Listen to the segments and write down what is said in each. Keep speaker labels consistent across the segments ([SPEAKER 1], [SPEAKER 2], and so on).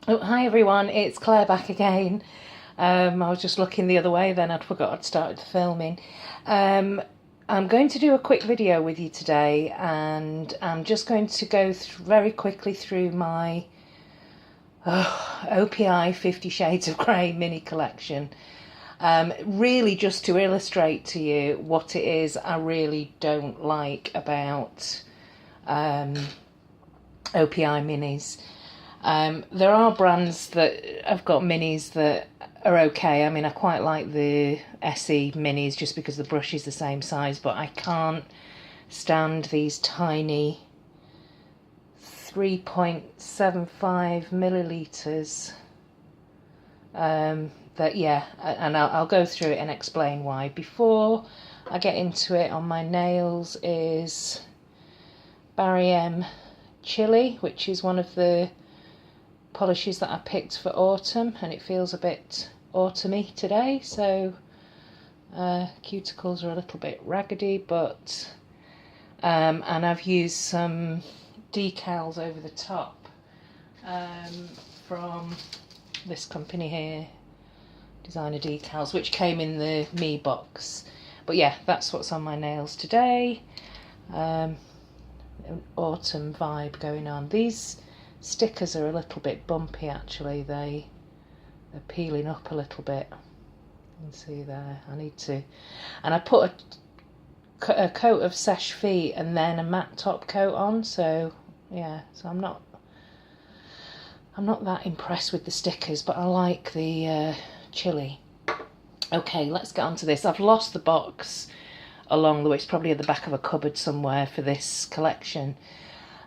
[SPEAKER 1] Oh, hi everyone, it's Claire back again. I was just looking the other way, then I'd forgot I'd started filming. Um, I'm going to do a quick video with you today, and I'm just going to go very quickly through my OPI 50 Shades of Grey mini collection. Really just to illustrate to you what it is I really don't like about OPI minis. There are brands that have got minis that are okay. I mean, I quite like the SE minis just because the brush is the same size, but I can't stand these tiny 3.75 millilitres. And I'll go through it and explain why. Before I get into it, on my nails is Barry M Chili, which is one of the polishes that I picked for autumn, and it feels a bit autumny today, so cuticles are a little bit raggedy, but and I've used some decals over the top from this company here, Designer Decals, which came in the Me box. But yeah, that's what's on my nails today. An autumn vibe going on. These stickers are a little bit bumpy actually. They're peeling up a little bit. You can see there. I need to, and I put a coat of Seche Feet and then a matte top coat on. So yeah, so I'm not that impressed with the stickers, but I like the chili. Okay, let's get on to this. I've lost the box along the way. It's probably at the back of a cupboard somewhere for this collection.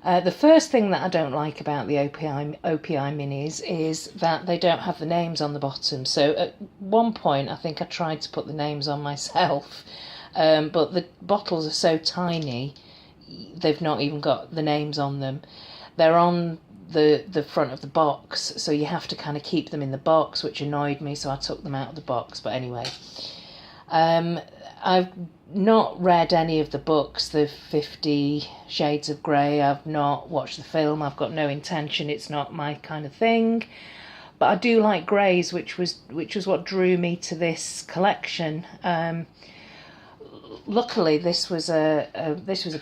[SPEAKER 1] The first thing that I don't like about the OPI minis is that they don't have the names on the bottom. So at one point I think I tried to put the names on myself, but the bottles are so tiny they've not even got the names on them. They're on the front of the box, so you have to kind of keep them in the box, which annoyed me, so I took them out of the box. But anyway, I've not read any of the books, the 50 Shades of Grey. I've not watched the film. I've got no intention. It's not my kind of thing. But I do like greys, which was what drew me to this collection. Luckily, this was a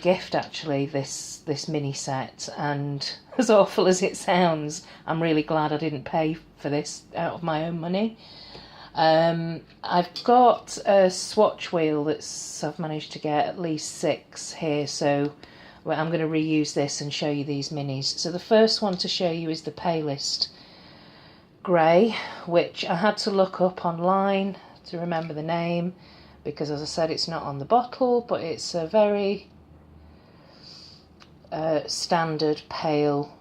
[SPEAKER 1] gift actually. This mini set, and as awful as it sounds, I'm really glad I didn't pay for this out of my own money. I've got a swatch wheel that's I've managed to get at least 6 here, so I'm going to reuse this and show you these minis. So the first one to show you is the palest grey, which I had to look up online to remember the name, because as I said, it's not on the bottle, but it's a very standard pale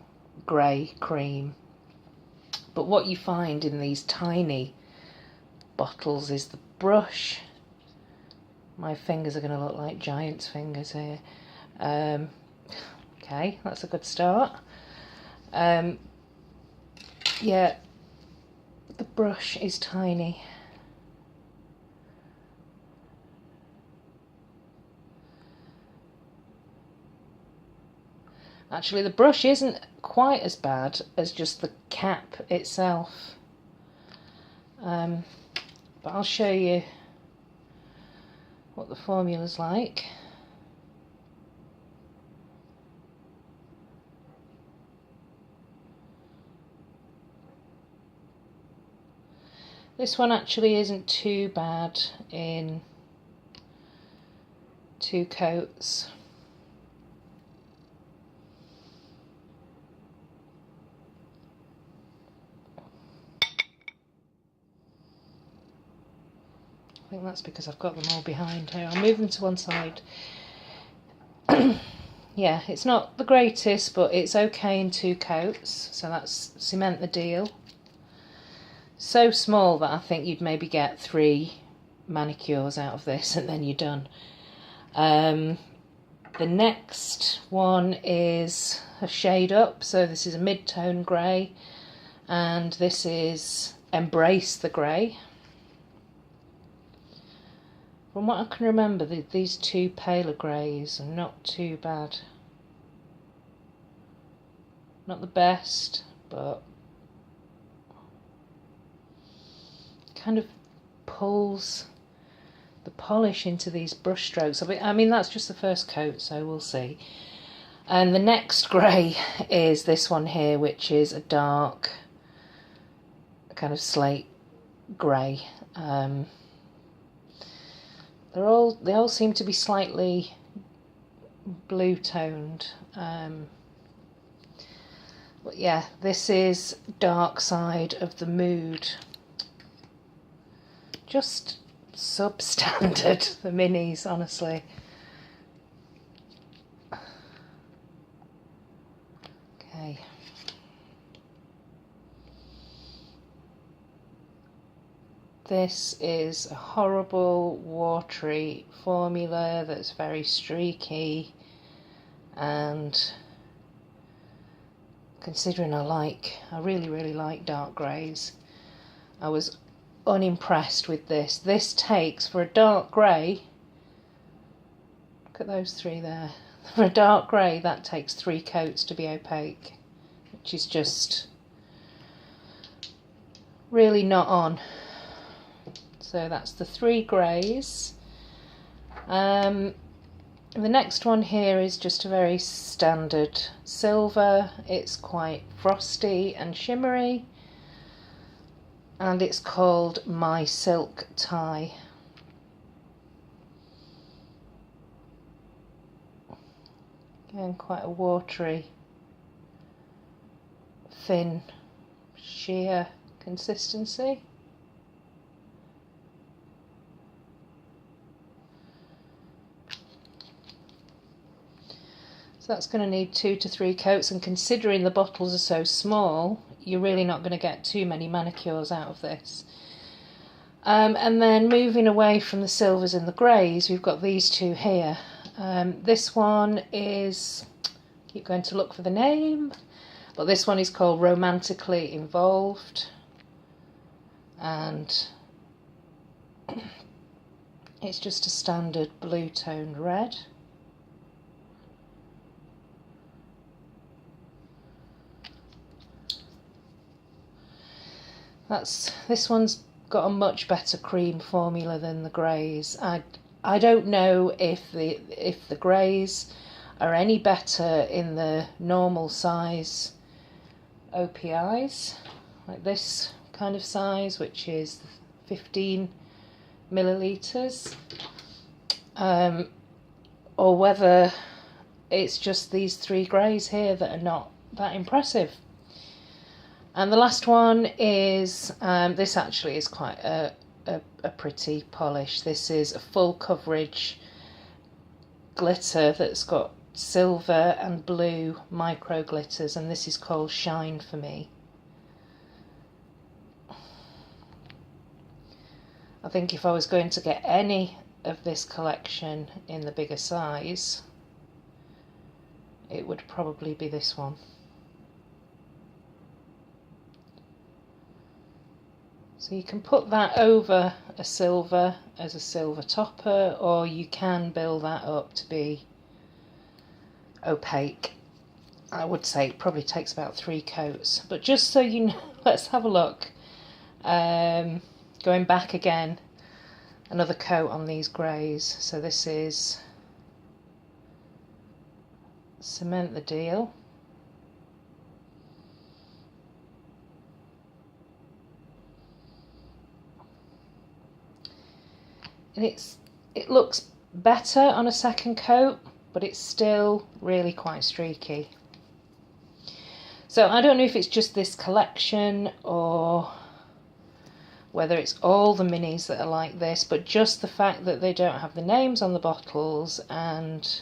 [SPEAKER 1] grey cream. But what you find in these tiny bottles is the brush. My fingers are going to look like giant's fingers here. Okay, that's a good start. Yeah, the brush is tiny. Actually, the brush isn't quite as bad as just the cap itself. But I'll show you what the formula's like. This one actually isn't too bad in 2 coats. I think that's because I've got them all behind here. I'll move them to one side. Yeah, it's not the greatest, but it's okay in 2 coats, so that's cement the deal. So small that I think you'd maybe get 3 manicures out of this and then you're done. The next one is a shade up, so this is a mid-tone grey, and this is Embrace the Grey. From what I can remember, these 2 paler greys are not too bad. Not the best, but kind of pulls the polish into these brush strokes. I mean, that's just the first coat, so we'll see. And the next grey is this one here, which is a dark kind of slate grey. They all seem to be slightly blue toned. But yeah, this is Dark Side of the Mood. Just substandard, the minis, honestly. Okay. This is a horrible, watery formula that's very streaky, and considering I really like dark greys, I was unimpressed with this. This takes, for a dark grey, look at those three there, for a dark grey that takes 3 coats to be opaque, which is just really not on. So that's the 3 greys. The next one here is just a very standard silver. It's quite frosty and shimmery, and it's called My Silk Tie. Again, quite a watery, thin, sheer consistency. So that's going to need 2 to 3 coats, and considering the bottles are so small, you're really not going to get too many manicures out of this. And then moving away from the silvers and the greys, we've got these two here. This one is, keep going to look for the name, but this one is called Romantically Involved, and it's just a standard blue toned red. This one's got a much better cream formula than the greys. I don't know if the greys are any better in the normal size OPIs, like this kind of size, which is 15 millilitres, or whether it's just these 3 greys here that are not that impressive. And the last one is, this actually is quite a pretty polish. This is a full coverage glitter that's got silver and blue micro glitters, and this is called Shine For Me. I think if I was going to get any of this collection in the bigger size, it would probably be this one. So you can put that over a silver as a silver topper, or you can build that up to be opaque. I would say it probably takes about 3 coats, but just so you know, let's have a look. Going back again, another coat on these greys. So this is Cement the Deal. And it looks better on a second coat, but it's still really quite streaky. So I don't know if it's just this collection or whether it's all the minis that are like this, but just the fact that they don't have the names on the bottles, and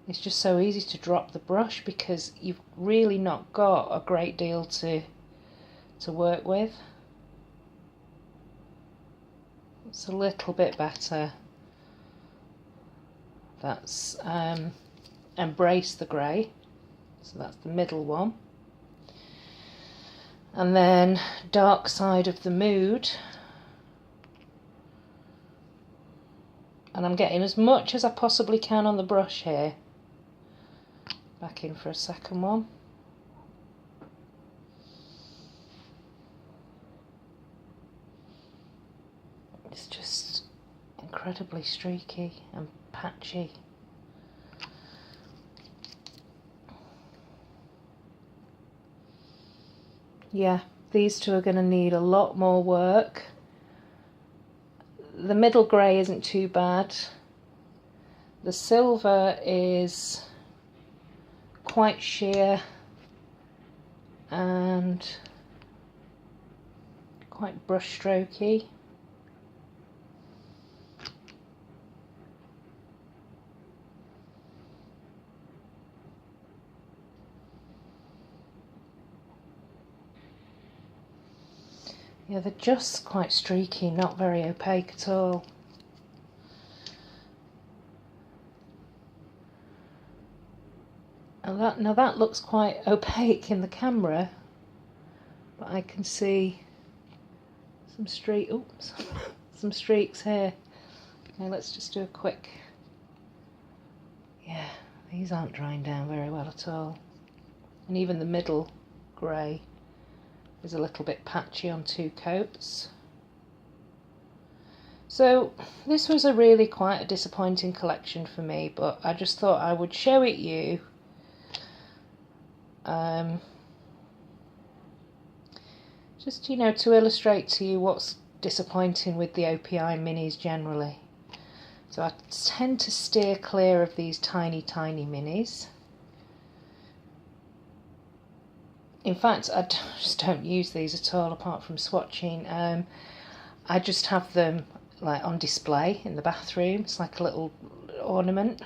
[SPEAKER 1] it's just so easy to drop the brush because you've really not got a great deal to work with. It's a little bit better. That's Embrace the Grey, so that's the middle one. And then Dark Side of the Mood, and I'm getting as much as I possibly can on the brush here. Back in for a second one. incredibly streaky and patchy. Yeah, these two are going to need a lot more work. The middle grey isn't too bad. The silver is quite sheer and quite brush strokey. Yeah, they're just quite streaky, not very opaque at all. And now that looks quite opaque in the camera, but I can see some some streaks here. Okay, let's just do a quick. Yeah, these aren't drying down very well at all. And even the middle grey is a little bit patchy on 2 coats. So this was a really quite a disappointing collection for me, but I just thought I would show it you. Just, you know, to illustrate to you what's disappointing with the OPI minis generally. So I tend to steer clear of these tiny minis. In fact, I just don't use these at all apart from swatching. I just have them like on display in the bathroom. It's like a little ornament.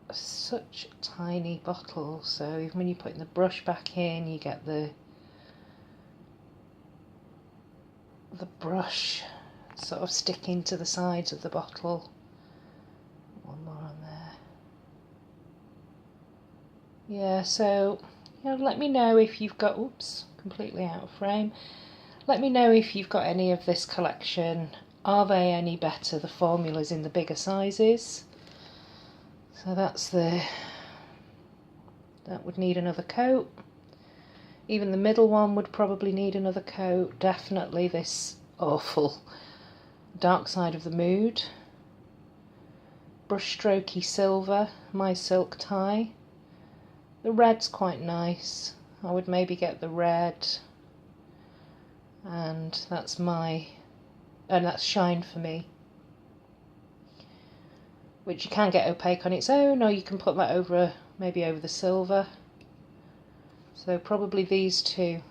[SPEAKER 1] Such tiny bottles, so even when you're putting the brush back in, you get the brush sort of sticking to the sides of the bottle. One more on there. Yeah, so you know, let me know if you've got, oops, completely out of frame. Let me know if you've got any of this collection. Are they any better, the formulas in the bigger sizes? So that would need another coat. Even the middle one would probably need another coat. Definitely this awful Dark Side of the Mood. Brushstrokey silver, My Silk Tie. The red's quite nice. I would maybe get the red. And that's Shine for Me. Which you can get opaque on its own, or you can put that over, maybe over the silver. So probably these two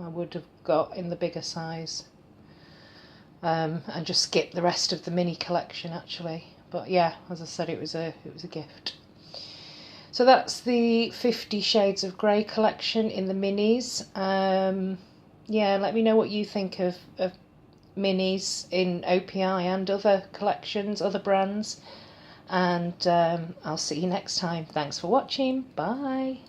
[SPEAKER 1] I would have got in the bigger size, and just skip the rest of the mini collection actually. But yeah, as I said, it was a gift. So that's the 50 Shades of Grey collection in the minis. Yeah, let me know what you think of minis in OPI and other collections, other brands. And I'll see you next time. Thanks for watching. Bye.